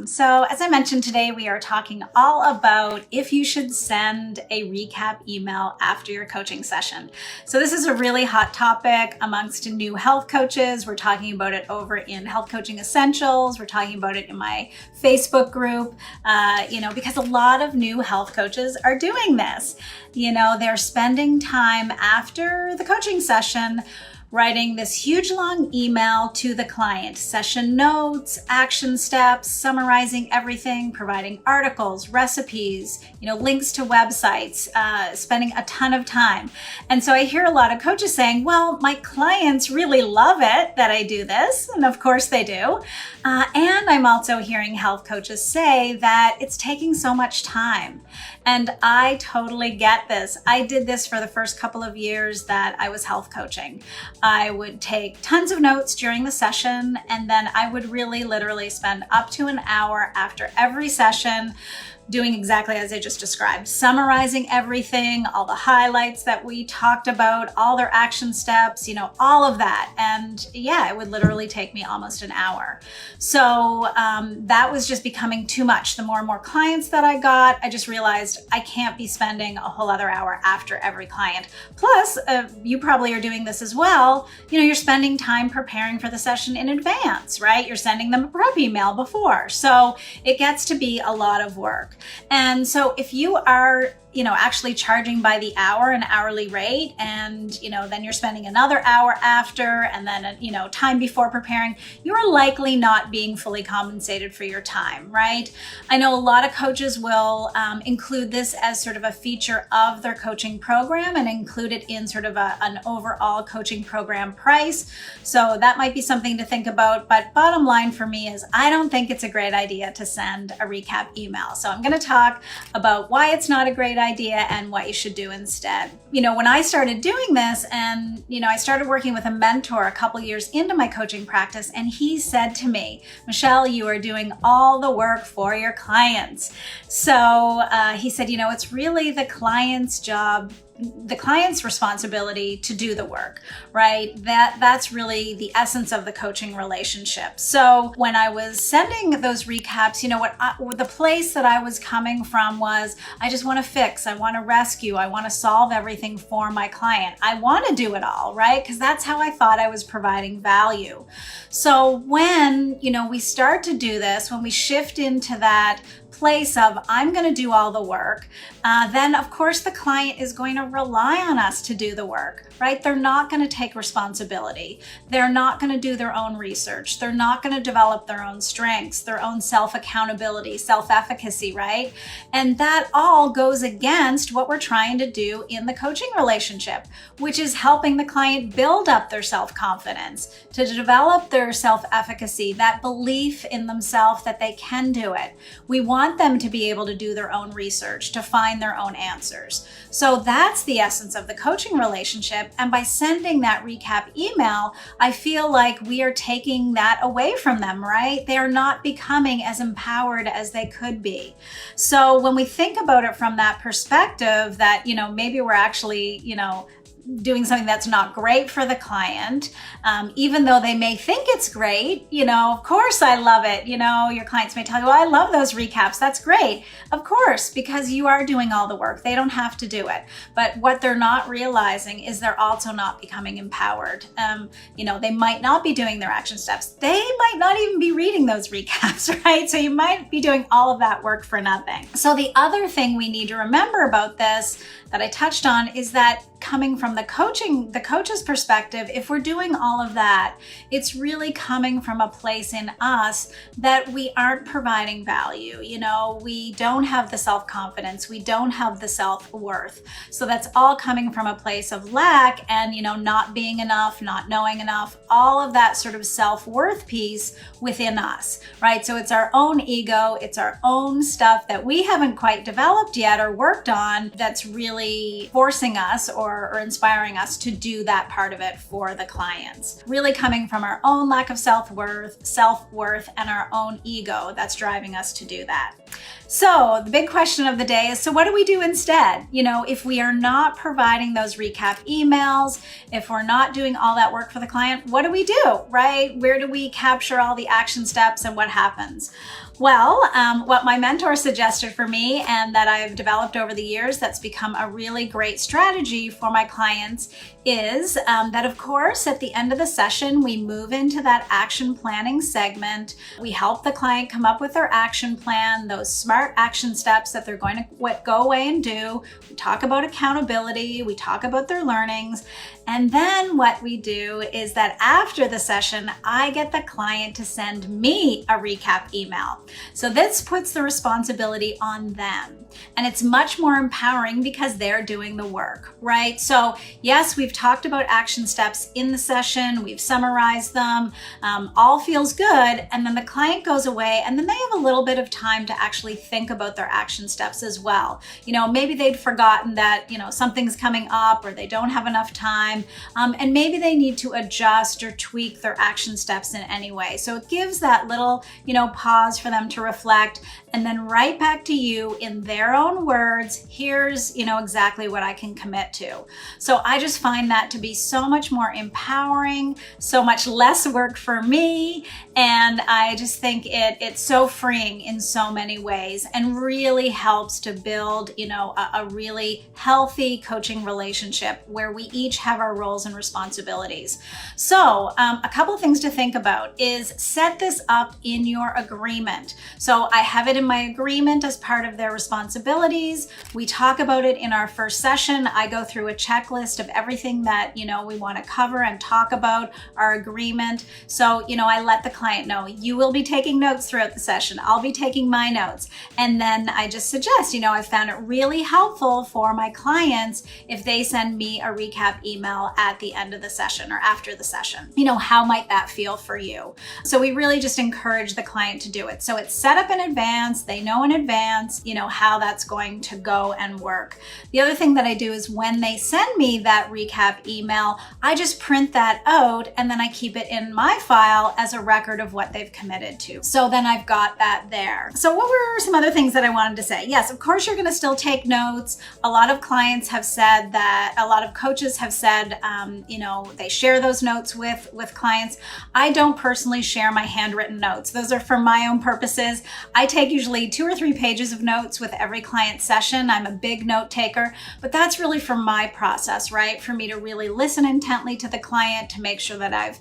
So as I mentioned today, we are talking all about if you should send a recap email after your coaching session. So this is a really hot topic amongst new health coaches. We're talking about it over in Health Coaching Essentials. We're talking about it in my Facebook group, because a lot of new health coaches are doing this. They're spending time after the coaching session writing this huge long email to the client, session notes, action steps, summarizing everything, providing articles, recipes, links to websites, spending a ton of time. And so I hear a lot of coaches saying, well, my clients really love it that I do this. And of course they do. And I'm also hearing health coaches say that it's taking so much time. And I totally get this. I did this for the first couple of years that I was health coaching. I would take tons of notes during the session, and then I would really literally spend up to an hour after every session doing exactly as I just described, summarizing everything, all the highlights that we talked about, all their action steps, all of that. And yeah, it would literally take me almost an hour. So that was just becoming too much. The more and more clients that I got, I just realized I can't be spending a whole other hour after every client. Plus, you probably are doing this as well. You're spending time preparing for the session in advance, right? You're sending them a prep email before. So it gets to be a lot of work. And so if you are actually charging by the hour, an hourly rate, and, then you're spending another hour after, and then, time before preparing, you're likely not being fully compensated for your time, right? I know a lot of coaches will include this as sort of a feature of their coaching program and include it in sort of an overall coaching program price. So that might be something to think about. But bottom line for me is I don't think it's a great idea to send a recap email. So I'm going to talk about why it's not a great idea and what you should do instead. When I started doing this and, I started working with a mentor a couple years into my coaching practice, and he said to me, Michelle, you are doing all the work for your clients. So he said, it's really the client's job, the client's responsibility to do the work, right? That's really the essence of the coaching relationship. So when I was sending those recaps, the place that I was coming from was, I just want to fix, I want to rescue, I want to solve everything for my client. I want to do it all, right? Because that's how I thought I was providing value. So when, we start to do this, when we shift into that place of I'm going to do all the work, then of course the client is going to rely on us to do the work, right? They're not going to take responsibility. They're not going to do their own research. They're not going to develop their own strengths, their own self-accountability, self-efficacy, right? And that all goes against what we're trying to do in the coaching relationship, which is helping the client build up their self-confidence, to develop their self-efficacy, that belief in themselves that they can do it. We want them to be able to do their own research, to find their own answers. So that's the essence of the coaching relationship. And by sending that recap email, I feel like we are taking that away from them, right? They are not becoming as empowered as they could be. So when we think about it from that perspective that, maybe we're actually, doing something that's not great for the client, even though they may think it's great, of course I love it. Your clients may tell you, I love those recaps. That's great. Of course, because you are doing all the work. They don't have to do it. But what they're not realizing is they're also not becoming empowered. They might not be doing their action steps. They might not even be reading those recaps, right? So you might be doing all of that work for nothing. So the other thing we need to remember about this that I touched on is that coming from the coach's perspective, if we're doing all of that, it's really coming from a place in us that we aren't providing value. We don't have the self-confidence, we don't have the self-worth. So that's all coming from a place of lack and, not being enough, not knowing enough, all of that sort of self-worth piece within us, right? So it's our own ego, it's our own stuff that we haven't quite developed yet or worked on that's really forcing us or inspiring us to do that part of it for the clients. Really coming from our own lack of self-worth, and our own ego that's driving us to do that. So the big question of the day is, so what do we do instead? If we are not providing those recap emails, if we're not doing all that work for the client, what do we do, right? Where do we capture all the action steps and what happens? Well, what my mentor suggested for me and that I've developed over the years that's become a really great strategy for my clients is that, of course, at the end of the session, we move into that action planning segment. We help the client come up with their action plan, those smart action steps that they're going to go away and do. We talk about accountability, we talk about their learnings. And then what we do is that after the session, I get the client to send me a recap email. So this puts the responsibility on them. And it's much more empowering because they're doing the work, right? So yes, we've talked about action steps in the session, we've summarized them, all feels good. And then the client goes away and then they have a little bit of time to actually think about their action steps as well. Maybe they'd forgotten that, something's coming up or they don't have enough time. And maybe they need to adjust or tweak their action steps in any way. So it gives that little, pause for them to reflect and then right back to you in their own words, here's, exactly what I can commit to. So I just find that to be so much more empowering, so much less work for me. And I just think it's so freeing in so many ways and really helps to build, a really healthy coaching relationship where we each have our roles and responsibilities. So a couple of things to think about is set this up in your agreement. So I have it in my agreement as part of their responsibilities. We talk about it in our first session. I go through a checklist of everything that, we want to cover and talk about our agreement. So, I let the client know, you will be taking notes throughout the session. I'll be taking my notes. And then I just suggest, I found it really helpful for my clients if they send me a recap email at the end of the session or after the session. How might that feel for you? So we really just encourage the client to do it. So it's set up in advance. They know in advance, how that's going to go and work. The other thing that I do is when they send me that recap email, I just print that out and then I keep it in my file as a record of what they've committed to. So then I've got that there. So what were some other things that I wanted to say? Yes, of course, you're going to still take notes. A lot of clients have said that, a lot of coaches have said, they share those notes with clients. I don't personally share my handwritten notes. Those are for my own purposes. I take usually 2 or 3 pages of notes with every client session. I'm a big note taker, but that's really for my process, right? For me to really listen intently to the client to make sure that I've,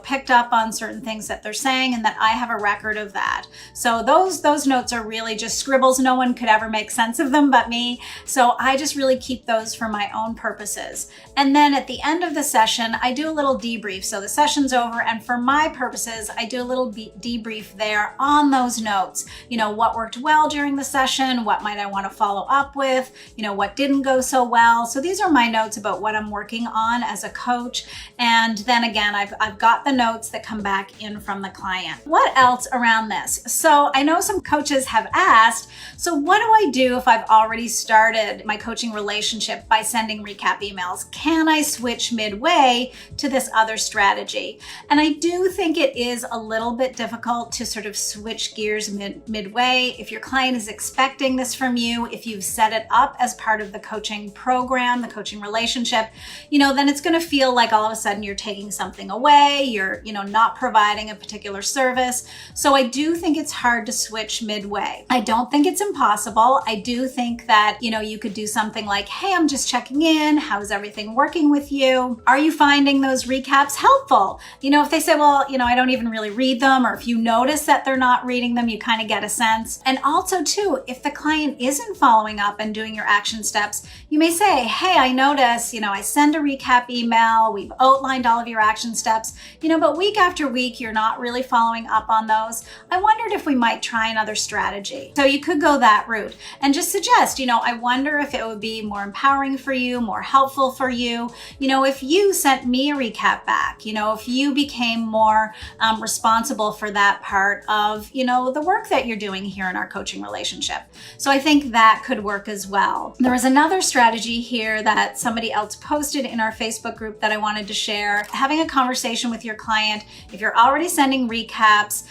picked up on certain things that they're saying and that I have a record of that. So those notes are really just scribbles. No one could ever make sense of them but me. So I just really keep those for my own purposes. And then at the end of the session, I do a little debrief. So the session's over and for my purposes, I do a little debrief there on those notes. What worked well during the session, what might I want to follow up with, what didn't go so well. So these are my notes about what I'm working on as a coach. And then again, I've got the notes that come back in from the client. What else around this? So I know some coaches have asked, so what do I do if I've already started my coaching relationship by sending recap emails? Can I switch midway to this other strategy? And I do think it is a little bit difficult to sort of switch gears midway. If your client is expecting this from you, if you've set it up as part of the coaching program, the coaching relationship, then it's going to feel like all of a sudden you're taking something away, you're, not providing a particular service. So I do think it's hard to switch midway. I don't think it's impossible. I do think that, you could do something like, hey, I'm just checking in. How's everything working with you? Are you finding those recaps helpful? If they say, well, I don't even really read them, or if you notice that they're not reading them, you kind of get a sense. And also too, if the client isn't following up and doing your action steps, you may say, hey, I notice, I send a recap email, we've outlined all of your action steps, but week after week, you're not really following up on those. I wondered if we might try another strategy. So you could go that route and just suggest, I wonder if it would be more empowering for you, more helpful for you, if you sent me a recap back, if you became more responsible for that part of, the work that you're doing here in our coaching relationship. So I think that could work as well. There was another strategy here that somebody else posted in our Facebook group that I wanted to share. Having a conversation with your client, if you're already sending recaps,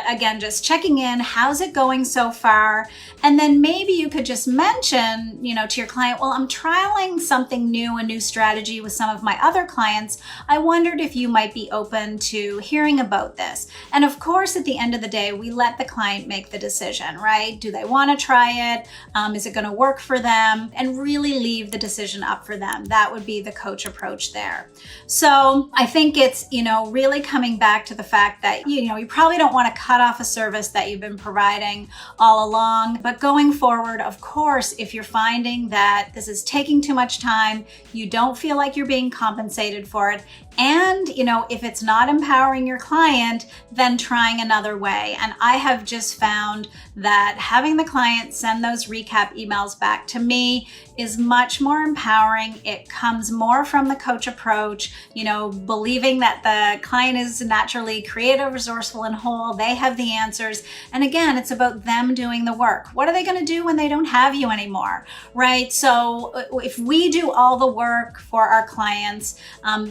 again, just checking in, how's it going so far? And then maybe you could just mention, to your client, well, I'm trialing something new, a new strategy with some of my other clients. I wondered if you might be open to hearing about this. And of course, at the end of the day, we let let the client make the decision, right? Do they want to try it? Is it going to work for them? And really leave the decision up for them. That would be the coach approach there. So I think it's, really coming back to the fact that, you probably don't want to cut off a service that you've been providing all along. But going forward, of course, if you're finding that this is taking too much time, you don't feel like you're being compensated for it, and, if it's not empowering your client, then trying another way. And I have just found that having the client send those recap emails back to me is much more empowering. It comes more from the coach approach, believing that the client is naturally creative, resourceful, and whole. They have the answers. And again, it's about them doing the work. What are they going to do when they don't have you anymore, right? So if we do all the work for our clients,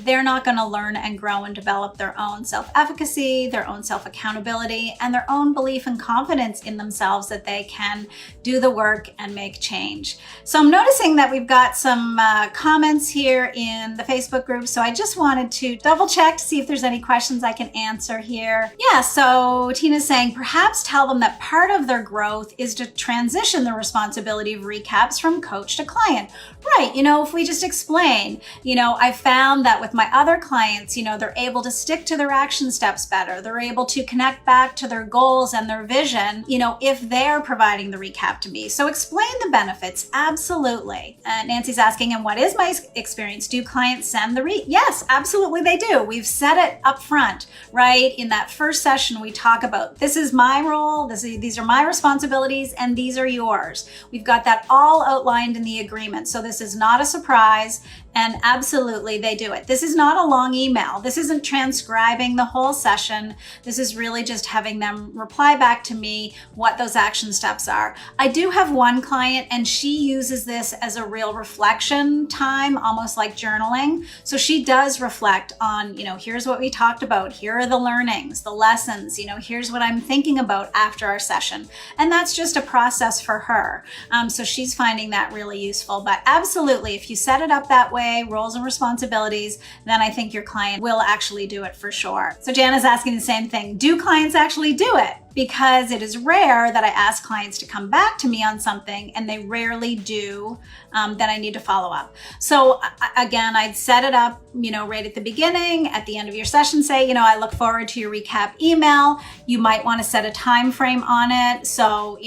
they're not going to learn and grow and develop their own self-efficacy, their own self-accountability, and their own belief and confidence in themselves that they can do the work and make change. So I'm noticing that we've got some comments here in the Facebook group. So I just wanted to double check to see if there's any questions I can answer here. Yeah, so Tina's saying, perhaps tell them that part of their growth is to transition the responsibility of recaps from coach to client. Right, if we just explain, I found that with my other clients, they're able to stick to their action steps better. They're able to connect back to their goals and their vision, if they're providing the recap to me. So explain the benefits, absolutely. Nancy's asking, and what is my experience? Do clients send the Yes, absolutely they do. We've set it up front, right? In that first session, we talk about, this is my role, these are my responsibilities, and these are yours. We've got that all outlined in the agreement. So this is not a surprise. And absolutely, they do it. This is not a long email. This isn't transcribing the whole session. This is really just having them reply back to me what those action steps are. I do have one client, and she uses this as a real reflection time, almost like journaling. So she does reflect on, here's what we talked about. Here are the learnings, the lessons, here's what I'm thinking about after our session. And that's just a process for her. So she's finding that really useful. But absolutely, if you set it up that way, roles and responsibilities, then I think your client will actually do it for sure. So Jana's asking the same thing. Do clients actually do it? Because it is rare that I ask clients to come back to me on something, and they rarely do, then I need to follow up. So again, I'd set it up, right at the beginning, at the end of your session, say, I look forward to your recap email. You might want to set a time frame on it. So,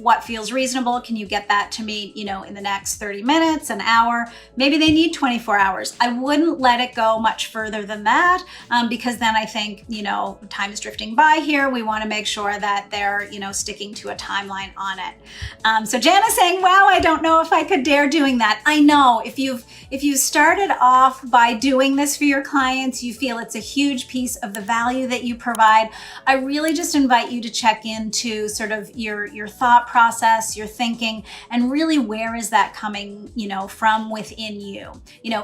what feels reasonable? Can you get that to me, in the next 30 minutes, an hour? Maybe they need 24 hours. I wouldn't let it go much further than that, because then I think, time is drifting by here. We want to make sure that they're, sticking to a timeline on it. So Jana's saying, wow, I don't know if I could dare doing that. I know if you started off by doing this for your clients, you feel it's a huge piece of the value that you provide. I really just invite you to check into sort of your thought process, your thinking, and really where is that coming, from within you?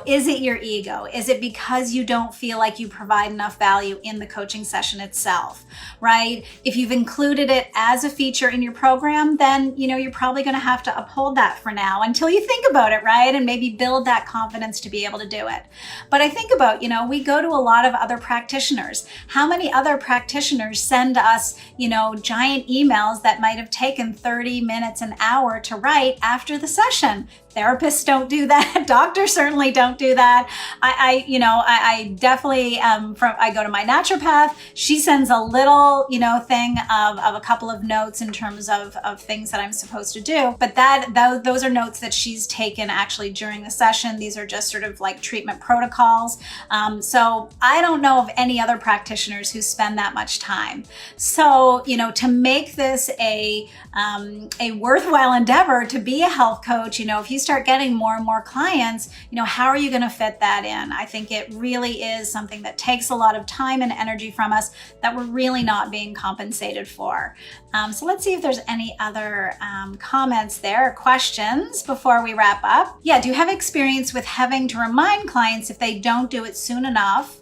Is it your ego? Is it because you don't feel like you provide enough value in the coaching session itself, right? If you've included it as a feature in your program, then, you're probably going to have to uphold that for now until you think about it, right? And maybe build that confidence to be able to do it. But I think about, we go to a lot of other practitioners. How many other practitioners send us, giant emails that might have taken 30 minutes, an hour to write after the session? Therapists don't do that. Doctors certainly don't do that. I definitely, I go to my naturopath. She sends a little, thing of a couple of notes in terms of things that I'm supposed to do. But those are notes that she's taken actually during the session. These are just sort of like treatment protocols. So I don't know of any other practitioners who spend that much time. So, to make this a worthwhile endeavor to be a health coach, if you start getting more and more clients, how are you going to fit that in? I think it really is something that takes a lot of time and energy from us that we're really not being compensated for. So let's see if there's any other comments there, or questions before we wrap up. Yeah, do you have experience with having to remind clients if they don't do it soon enough?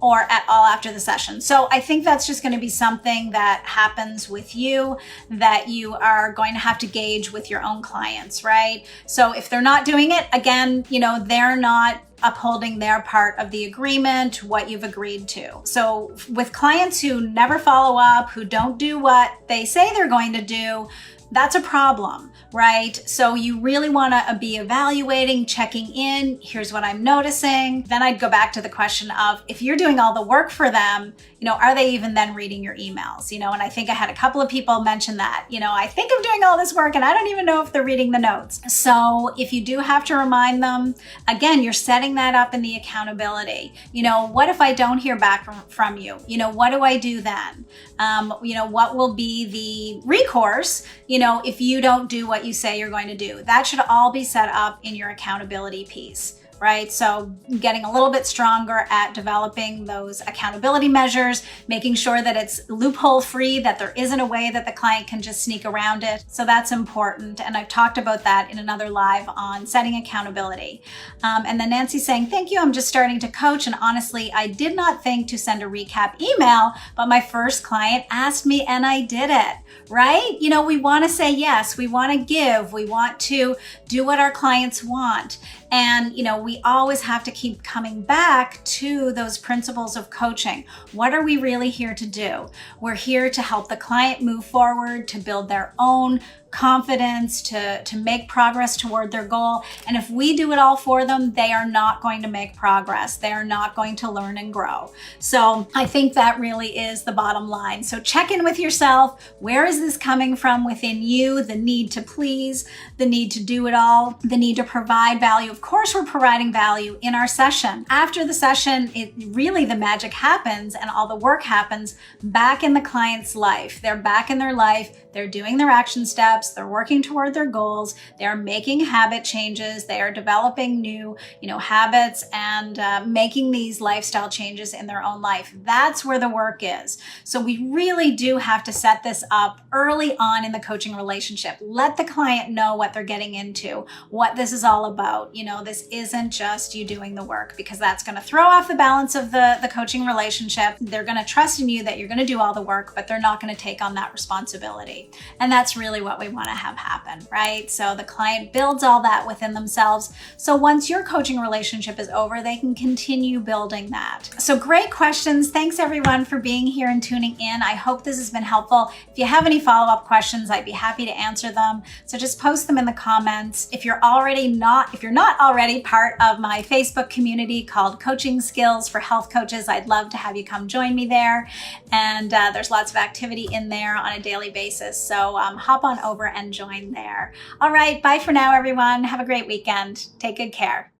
Or at all after the session. So I think that's just going to be something that happens with you, that you are going to have to gauge with your own clients, right? So if they're not doing it, again, they're not upholding their part of the agreement, what you've agreed to. So with clients who never follow up, who don't do what they say they're going to do, that's a problem, right? So you really want to be evaluating, checking in. Here's what I'm noticing. Then I'd go back to the question of, if you're doing all the work for them, are they even then reading your emails? And I think I had a couple of people mention that, I think I'm doing all this work and I don't even know if they're reading the notes. So if you do have to remind them, again, you're setting that up in the accountability. What if I don't hear back from you? What do I do then? What will be the recourse, if you don't do what you say you're going to do? That should all be set up in your accountability piece. Right? So getting a little bit stronger at developing those accountability measures, making sure that it's loophole free, that there isn't a way that the client can just sneak around it. So that's important. And I've talked about that in another live on setting accountability. And then Nancy's saying, thank you. I'm just starting to coach. And honestly, I did not think to send a recap email, but my first client asked me and I did it. Right? We want to say yes. We want to give. We want to do what our clients want. And, we always have to keep coming back to those principles of coaching. What are we really here to do? We're here to help the client move forward, to build their own confidence, to make progress toward their goal. And if we do it all for them, they are not going to make progress. They are not going to learn and grow. So I think that really is the bottom line. So check in with yourself. Where is this coming from within you? The need to please, the need to do it all, the need to provide value. Of course, we're providing value in our session. After the session, the magic happens and all the work happens back in the client's life. They're back in their life. They're doing their action steps. They're working toward their goals. They're making habit changes. They are developing new, habits and making these lifestyle changes in their own life. That's where the work is. So we really do have to set this up early on in the coaching relationship. Let the client know what they're getting into, what this is all about. This isn't just you doing the work, because that's going to throw off the balance of the coaching relationship. They're going to trust in you that you're going to do all the work, but they're not going to take on that responsibility. And that's really what we want to have happen, right? So the client builds all that within themselves. So once your coaching relationship is over, they can continue building that. So great questions. Thanks everyone for being here and tuning in. I hope this has been helpful. If you have any follow-up questions, I'd be happy to answer them. So just post them in the comments. If you're not already part of my Facebook community called Coaching Skills for Health Coaches, I'd love to have you come join me there. And there's lots of activity in there on a daily basis. So hop on over and join there. All right, bye for now, everyone. Have a great weekend. Take good care.